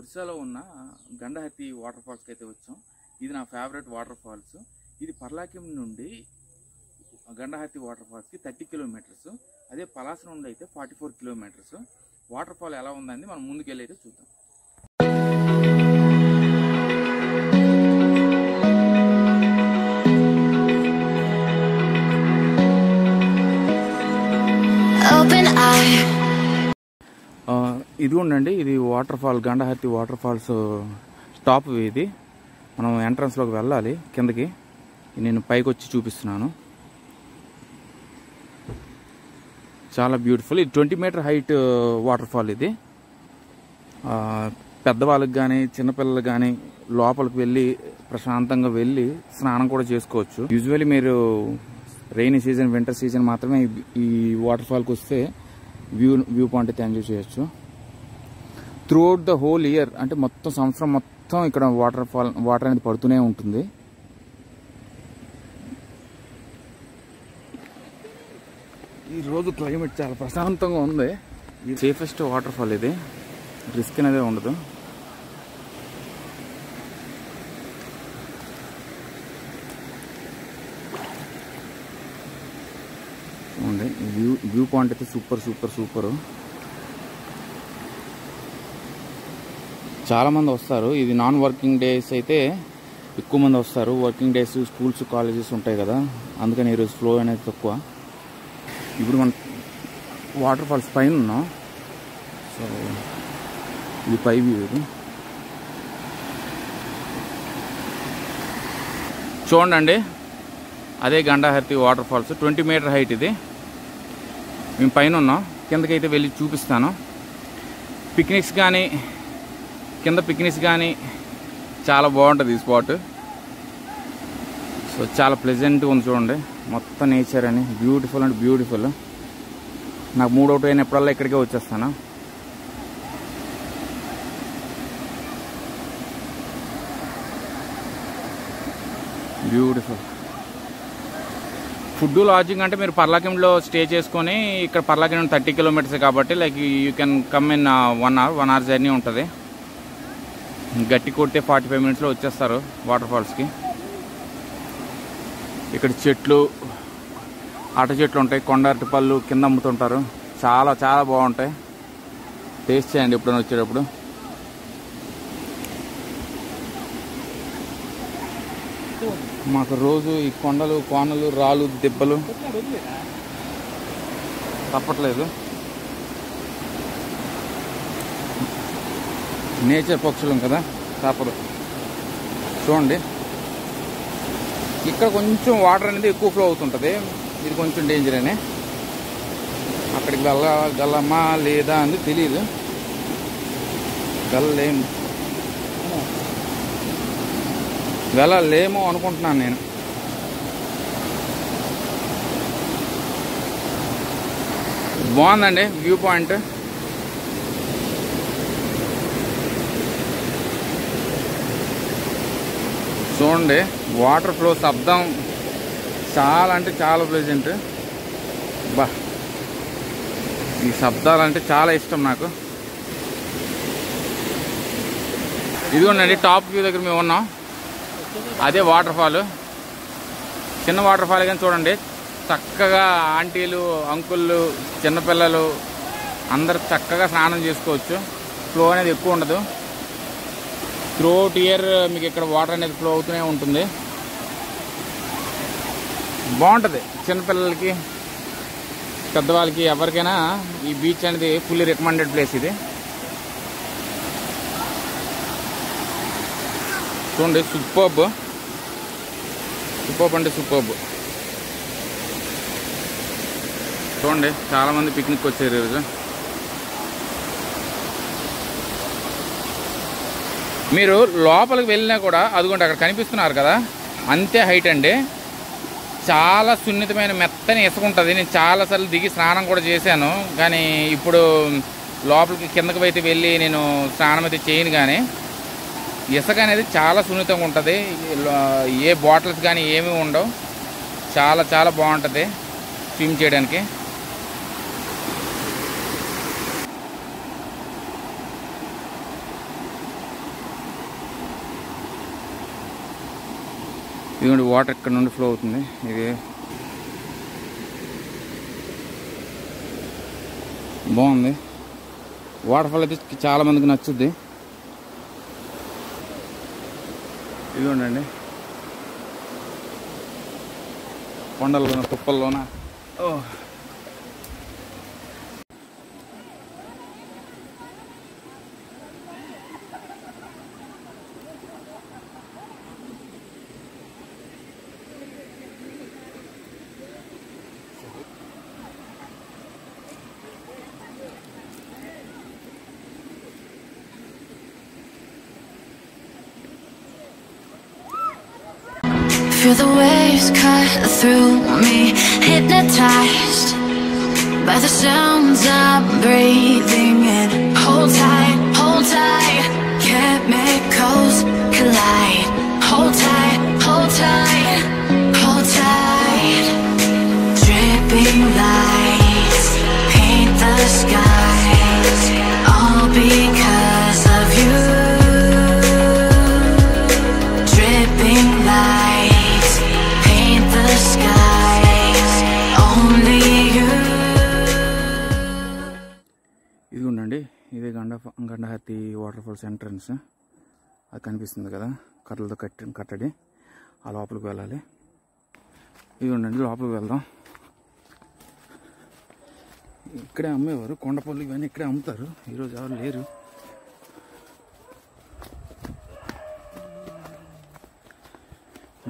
ఒరిస్సాలో ఉన్న గండహత్తి వాటర్ ఫాల్స్కి అయితే వచ్చాం. ఇది నా ఫేవరెట్ వాటర్ ఫాల్స్. ఇది పర్లాకిం నుండి గండహత్తి వాటర్ ఫాల్స్కి 30 కిలోమీటర్స్. అదే పలాస నుండి అయితే 44 కిలోమీటర్స్. వాటర్ ఫాల్ ఎలా ఉందని మనం ముందుకెళ్ళి అయితే చూద్దాం. ఇది ఉండండి, ఇది water fall, Gandahati water falls top. ఇది మనం ఎంట్రన్స్లోకి వెళ్ళాలి కిందకి. నేను పైకి వచ్చి చూపిస్తున్నాను. చాలా బ్యూటిఫుల్. ఇది 20 మీటర్ హైట్ వాటర్ ఫాల్. ఇది పెద్దవాళ్ళకి కానీ చిన్నపిల్లలకు కానీ లోపలికి వెళ్ళి ప్రశాంతంగా వెళ్ళి స్నానం కూడా చేసుకోవచ్చు. యూజువల్లీ మీరు రెయినీ సీజన్, వింటర్ సీజన్ మాత్రమే ఈ వాటర్ ఫాల్కి వస్తే వ్యూ పాయింట్ అయితే ఎంజాయ్ చేయొచ్చు. త్రూఅవుట్ ద హోల్ ఇయర్, అంటే మొత్తం సంవత్సరం మొత్తం ఇక్కడ వాటర్ అనేది పడుతూనే ఉంటుంది. ఈరోజు క్లైమేట్ చాలా ప్రశాంతంగా ఉంది. ఇది సేఫెస్ట్ వాటర్ ఫాల్. ఇది రిస్క్ అనేది ఉండదు. ఉంది వ్యూ పాయింట్ అయితే సూపర్ సూపర్ సూపర్. చాలా మంది వస్తారు. ఇది నాన్ వర్కింగ్ డేస్ అయితే ఎక్కువ మంది వస్తారు. వర్కింగ్ డేస్ స్కూల్స్ కాలేజెస్ ఉంటాయి కదా, అందుకని ఈరోజు ఫ్లో అనేది తక్కువ. ఇప్పుడు మనం వాటర్ ఫాల్స్ పైన ఉన్నాం. సో ఇది పై వ్యూ. ఇది చూడండి, అదే Gandahati water falls. 20 metre height. ఇది మేము పైన ఉన్నాం. కిందకైతే వెళ్ళి చూపిస్తాను. పిక్నిక్స్ కానీ కింద పిక్నిక్స్ కానీ చాలా బాగుంటుంది ఈ స్పాట్. సో చాలా ప్లెజెంట్గా ఉంది. చూడండి మొత్తం నేచర్ అని బ్యూటిఫుల్ అంటే బ్యూటిఫుల్. నాకు మూడ్ అవుట్ అయినప్పుడల్లా ఇక్కడికే వచ్చేస్తాను. బ్యూటిఫుల్. ఫుడ్ లాడ్జింగ్ అంటే మీరు పర్లాకింలో స్టే చేసుకొని, ఇక్కడ పర్లాకిం 30 కిలోమీటర్స్ కాబట్టి like you can come in 1 hour journey ఉంటుంది. గట్టి కొడితే 45 మినిట్స్లో వచ్చేస్తారు వాటర్ ఫాల్స్కి. ఇక్కడ చెట్లు, ఆట చెట్లు ఉంటాయి, కొండ అరటి పళ్ళు కింద అమ్ముతుంటారు. చాలా చాలా బాగుంటాయి. టేస్ట్ చేయండి ఎప్పుడైనా వచ్చేటప్పుడు. మాకు రోజు ఈ కొండలు, కోనలు, రాళ్ళు, దెబ్బలు తప్పట్లేదు. నేచర్ పక్షులం కదా, తప్పదు. చూడండి ఇక్కడ కొంచెం వాటర్ అనేది ఎక్కువ ఫ్లో అవుతుంటుంది. ఇది కొంచెం డేంజర్ అని. అక్కడికి వెళ్ళగలమా లేదా అని తెలియదు. వెళ్ళలేమో అనుకుంటున్నాను నేను. బాగుందండి వ్యూ పాయింట్. చూడండి వాటర్ ఫ్లో శబ్దం చాలా అంటే చాలా ప్లెజెంట్. బా, ఈ శబ్దాలు అంటే చాలా ఇష్టం నాకు. ఇదిగోండి టాప్ వ్యూ దగ్గర మేము ఉన్నాం. అదే వాటర్ ఫాల్. చిన్న వాటర్ ఫాల్ కానీ చూడండి చక్కగా ఆంటీలు, అంకుళ్ళు, చిన్నపిల్లలు అందరు చక్కగా స్నానం చేసుకోవచ్చు. ఫ్లో అనేది ఎక్కువ ఉండదు. త్రూఅవుట్ ఇయర్ మీకు ఇక్కడ వాటర్ అనేది ఫ్లో అవుతూనే ఉంటుంది. బాగుంటుంది. చిన్నపిల్లలకి, పెద్దవాళ్ళకి, ఎవరికైనా ఈ బీచ్ అనేది ఫుల్లీ రికమెండెడ్ ప్లేస్. ఇది చూడండి సూపర్బ్ అంటే సూపర్బ్. చూడండి చాలామంది పిక్నిక్ వచ్చారు ఈరోజు. మీరు లోపలికి వెళ్ళినా కూడా అదిగోండి అక్కడ కనిపిస్తున్నారు కదా, అంతే హైట్ అండి. చాలా సున్నితమైన మెత్తని ఇసుక ఉంటుంది. నేను చాలాసార్లు దిగి స్నానం కూడా చేశాను, కానీ ఇప్పుడు లోపలికి కిందకి అయితే వెళ్ళి నేను స్నానం అయితే చేయను. కానీ ఇసుక అనేది చాలా సున్నితంగా ఉంటుంది. ఏ బాటిల్స్ కానీ ఏమీ ఉండవు. చాలా చాలా బాగుంటుంది స్విమ్ చేయడానికి. ఇదిగోండి వాటర్ ఇక్కడ నుండి ఫ్లో అవుతుంది. ఇది బాగుంది. వాటర్ ఫాల్ అయితే చాలా మందికి నచ్చుద్ది. ఇదిగోండి కొండల్లోన తుప్పల్లోన. Feel the waves cut through me, hypnotized by the sounds I'm breathing in. Hold tight, chemicals collide. Hold tight, hold tight, hold tight. Dripping lights paint the skies, all because of you. Dripping lights paint the skies, only you. ఇది ఉండండి, ఇదే గండహాతి water falls entrance. అది కనిపిస్తుంది కదా, కర్రలతో కట్టడి. ఆ లోపలికి వెళ్ళాలి. ఇది ఉండండి, లోపలికి వెళ్దాం. ఇక్కడే అమ్మేవారు కొండపల్లి, ఇవన్నీ ఇక్కడే అమ్ముతారు. ఈరోజు ఎవరు లేరు.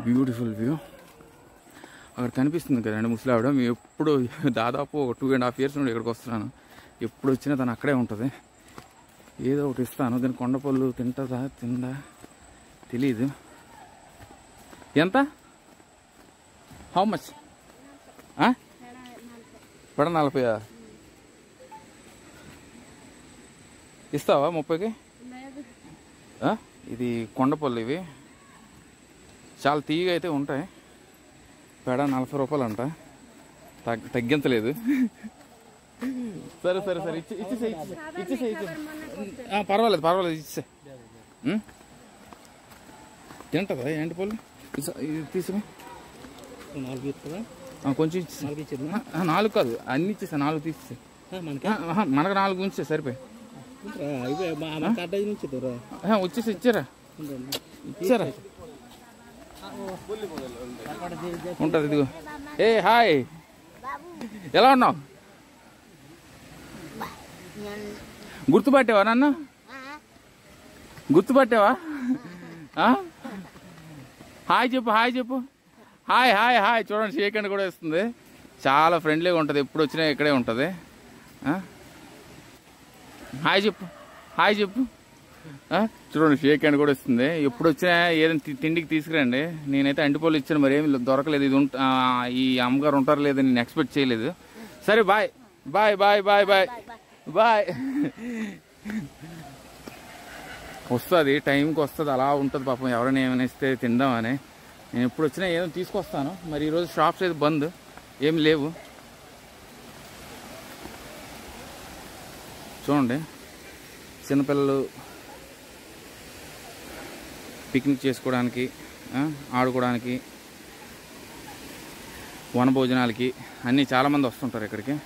బ్యూటిఫుల్ వ్యూ అక్కడ కనిపిస్తుంది కదండి. ముసలావిడ మేము ఎప్పుడు దాదాపు 2.5 years నుండి ఇక్కడికి వస్తున్నాను. ఎప్పుడు వచ్చినా తను అక్కడే ఉంటుంది. ఏదో ఒకటి ఇస్తాను. దాని కొండపళ్ళు తింటుందా తిందా తెలీదు. ఎంత? How much? పెడ 40 ఇస్తావా? 30కి? ఇది కొండపళ్ళు. ఇవి చాలా తీయగా అయితే ఉంటాయి. పెడ 40 రూపాయలు అంట. తగ్గించలేదు. సరే సరే సరే ఇచ్చేసే. పర్వాలేదు ఇచ్చే. తింటుందా ఏంటి పళ్ళు? తీసుకుని 4 ఇస్తుందా? కొంచెం ఇచ్చే. 4 కాదు, అన్ని ఇచ్చేసా. 4 తీసేసా. మనకు 4 ఉంచే సరిపోయి. వచ్చేసి ఇచ్చారా? ఉంటుంది. ఇదిగో. ఏ హాయ్, ఎలా ఉన్నావు? గుర్తుపట్టావా నన్ను? గుర్తుపట్టావా? హాయ్ చెప్పు. హాయ్. చూడండి, షేక్ హ్యాండ్ కూడా ఇస్తుంది. చాలా ఫ్రెండ్లీగా ఉంటుంది. ఎప్పుడు వచ్చినా ఇక్కడే ఉంటుంది. హాయ్ చెప్పు. చూడండి, షేక్ హ్యాండ్ కూడా ఇస్తుంది. ఎప్పుడు వచ్చినా ఏదైనా తిండికి తీసుకురండి. నేనైతే అంటిపోలు ఇచ్చాను, మరి ఏమి దొరకలేదు. ఇది ఈ అమ్మగారు ఉంటారు లేదని నేను ఎక్స్పెక్ట్ చేయలేదు. సరే బాయ్. వస్తుంది, టైంకి వస్తుంది. అలా ఉంటుంది పాపం. ఎవరైనా ఏమైనా ఇస్తే తిందామని నేను ఎప్పుడు వచ్చినా ఏదో తీసుకొస్తాను. మరి ఈరోజు షాప్స్ అయితే బంద్, ఏమి లేవు. చూడండి, చిన్నపిల్లలు పిక్నిక్ చేసుకోవడానికి, ఆడుకోవడానికి, వనభోజనాలకి అన్నీ చాలామంది వస్తుంటారు ఇక్కడికి.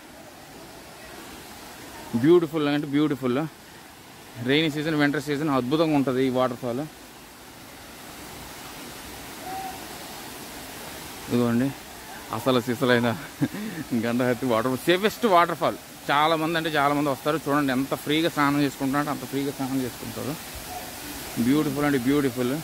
బ్యూటిఫుల్ అంటే beautiful. Rainy season, winter season అద్భుతంగా ఉంటుంది ఈ వాటర్ ఫాల్. ఇదిగోండి, అసలు సిసలైన Gandahati water fall, safest water fall. చాలామంది వస్తారు. చూడండి ఎంత ఫ్రీగా స్నానం చేసుకుంటారంటే అంత ఫ్రీగా స్నానం చేసుకుంటారు. బ్యూటిఫుల్ అంటే బ్యూటిఫుల్.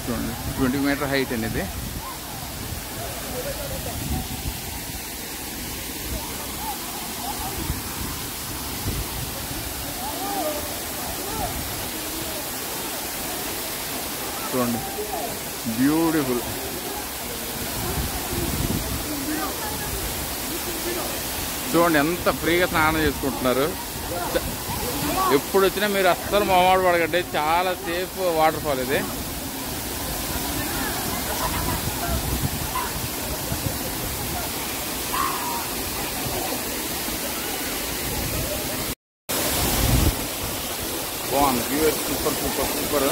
చూడండి, 20 meter హైట్ అనేది. చూడండి, బ్యూటిఫుల్. చూడండి ఎంత ఫ్రీగా స్నానం చేసుకుంటున్నారు. ఎప్పుడు వచ్చినా మీరు అస్సలు మొహమాట పడకండి. చాలా సేఫ్ వాటర్ ఫాల్ ఇది. బాగుంది. View super super super.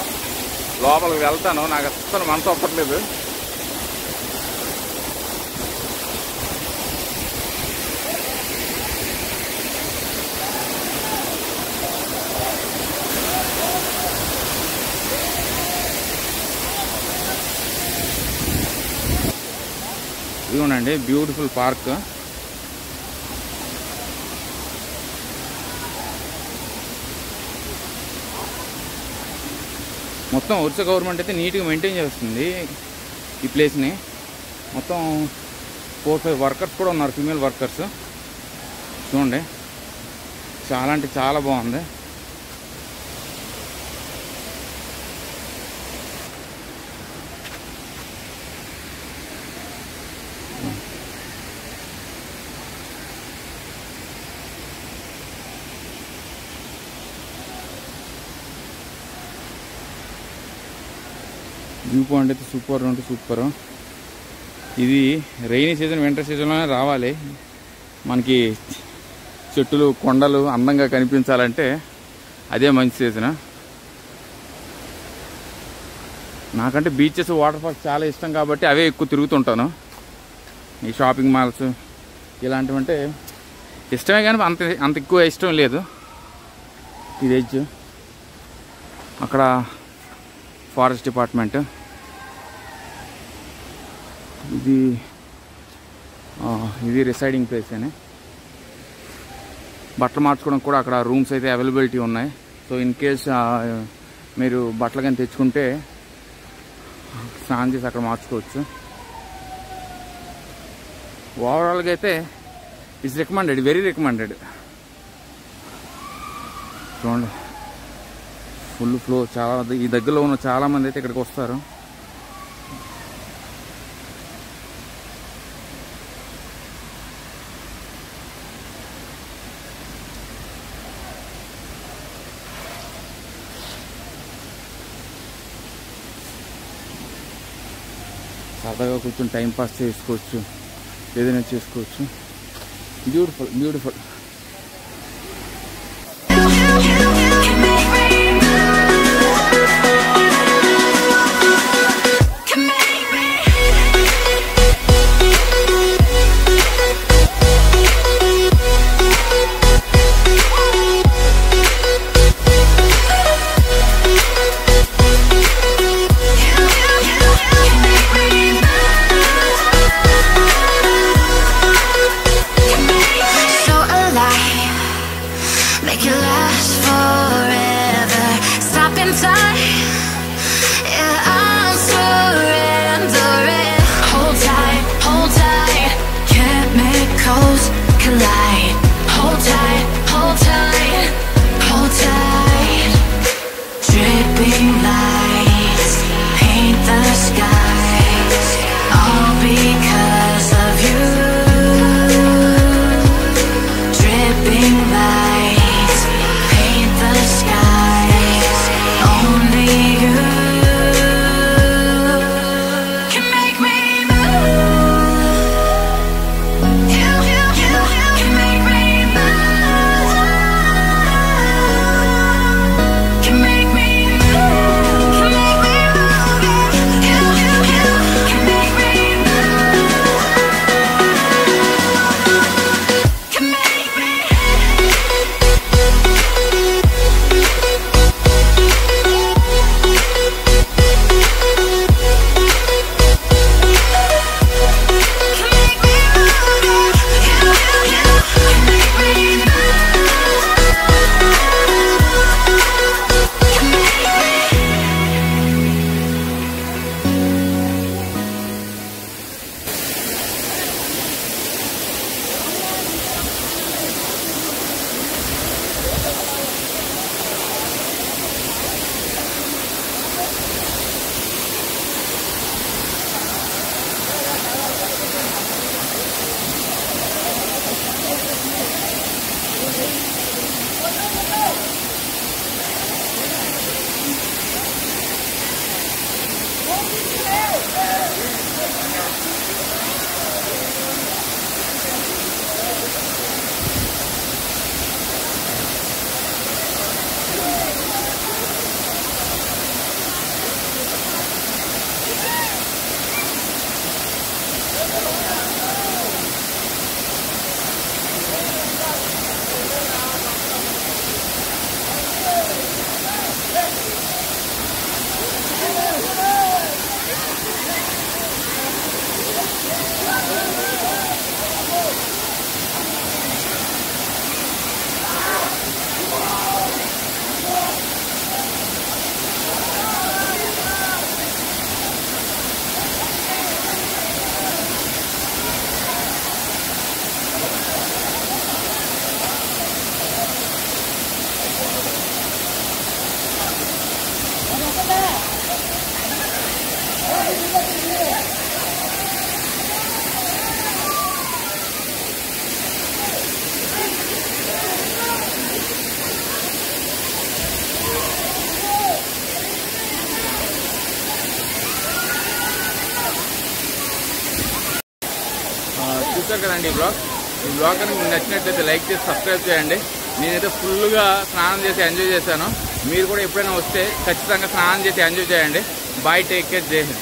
లోపలికి వెళ్తాను, నాకు అస్సలు మనసు ఒప్పట్లేదు. ఇదిగోనండి బ్యూటిఫుల్ పార్క్. మొత్తం ఒరిస్సా గవర్నమెంట్ అయితే నీట్గా మెయింటైన్ చేస్తుంది ఈ ప్లేస్ని. మొత్తం 4-5 వర్కర్స్ కూడా ఉన్నారు, ఫీమేల్ వర్కర్స్. చూడండి చాలా అంటే చాలా బాగుంది. వ్యూ పాయింట్ అయితే సూపర్ అంటే సూపర్. ఇది రైనీ సీజన్, వింటర్ సీజన్లోనే రావాలి. మనకి చెట్టులు కొండలు అందంగా కనిపించాలంటే అదే మంచి సీజన్. నాకంటే బీచెస్ వాటర్ ఫాల్స్ చాలా ఇష్టం కాబట్టి అవే ఎక్కువ తిరుగుతుంటాను. ఈ షాపింగ్ మాల్స్ ఇలాంటివంటే ఇష్టమే కానీ అంత ఎక్కువ ఇష్టం లేదు. ఇది ఎడ్జ్, అక్కడ ఫారెస్ట్ డిపార్ట్మెంట్. ఇది రిసైడింగ్ ప్లేస్ అని. బట్టలు మార్చుకోవడానికి కూడా అక్కడ రూమ్స్ అయితే అవైలబిలిటీ ఉన్నాయి. సో ఇన్ కేస్ మీరు బట్టలు కానీ తెచ్చుకుంటే స్నానం చేసి అక్కడ మార్చుకోవచ్చు. ఓవరాల్గా అయితే ఇట్స్ రికమెండెడ్, వెరీ రికమెండెడ్. చూడండి ఫుల్ ఫ్లో. చాలా ఈ దగ్గరలో ఉన్న చాలామంది అయితే ఇక్కడికి వస్తారు. సరదాగా కూర్చొని టైంపాస్ చేసుకోవచ్చు, ఏదైనా చేసుకోవచ్చు. Beautiful beautiful. Make it last forever. Stop in time. Yeah, I'm surrendering. Hold tight, hold tight. Chemicals collide. Hold tight, hold tight, hold tight. Dripping lights paint the skies, all because of you. Dripping lights paint the skies, only చూసారు కదండి ఈ blog కనుక మీకు నచ్చినట్లయితే like చేసి subscribe చేయండి. నేనైతే ఫుల్గా స్నానం చేసి ఎంజాయ్ చేశాను. మీరు కూడా ఎప్పుడైనా వస్తే ఖచ్చితంగా స్నానం చేసి ఎంజాయ్ చేయండి. బాయ్, టేక్ కేర్, జై హింద్.